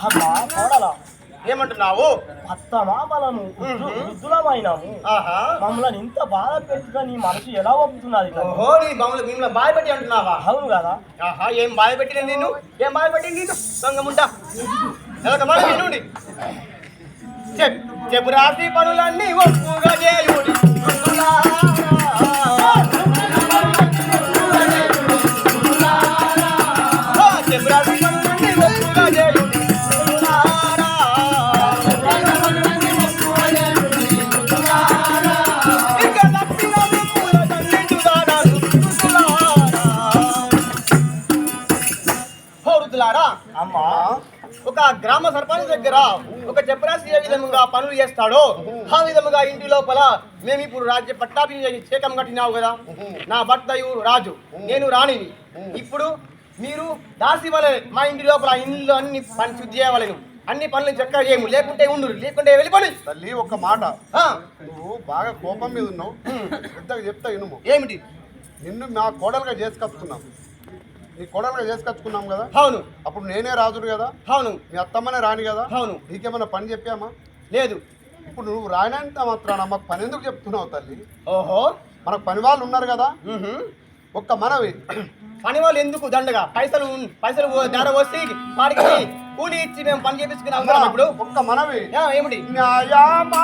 అమ్మా కోడలా ఏమంటున్నావు? అత్తమామలము వృద్ధులమైనాము. మమ్మల్ని ఇంత బాధ పెట్టుగా నీ మనసు ఎలా ఒప్పుతున్నది? ఓహో, నీ మిమ్మల్ని బాధ పెట్టి అంటున్నావా? అవును కదా. ఏం బాధ పెట్టిన నిన్ను? ఏం బాధ పెట్టి నిన్ను? దొంగముంటా వినుండి. చెప్పు రాసి పనులన్నీ ఒప్పుగా చేయుడి. చెప్పు రాసి పనులన్నీ ఒప్పుగా చేయుడి. అమ్మా, ఒక గ్రామ సర్పంచ్ దగ్గర ఒక చెప్పరాసి ఏ విధముగా పనులు చేస్తాడో ఆ విధముగా ఇంటి లోపల మేము ఇప్పుడు రాజ్య పట్టాభిషేకం కట్టినావు కదా. నా భర్త రాజు, నేను రాణిని. ఇప్పుడు మీరు దాసి వలె మా ఇంటి లోపల ఇల్లు అన్ని పని శుద్ధి చేయవలను. అన్ని పనులు చక్కగా చేయము, లేకుంటే ఉండు, లేకుంటే వెళ్ళిపోయి. తల్లి ఒక్క మాట, నువ్వు బాగా కోపం మీద ఉన్నావు. పెద్దగా చెప్తా ఇనుము. ఏమిటి? నిన్ను మా కోడలుగా చేసుకొచ్చుకున్నాం. నీ కోడలుగా చేసుకొచ్చుకున్నాం కదా. అవును. అప్పుడు నేనే రాజుడు కదా. అవును. మీ అత్తమ్మనే రాని కదా. అవును. నీకేమన్నా పని చెప్పామా? లేదు. ఇప్పుడు నువ్వు రాయనంత మాత్రాన మాకు పని ఎందుకు చెప్తున్నావు తల్లి? ఓహో, మనకు పని వాళ్ళు ఉన్నారు కదా. ఒక్క మనవి, పని వాళ్ళు ఎందుకు దండగా? పైసలు ధర వస్తే వాడికి కూలి ఇచ్చి మేము పని చేపించుకున్నాం. ఇప్పుడు ఒక్క మనవి, ఏమిటి? న్యాయమా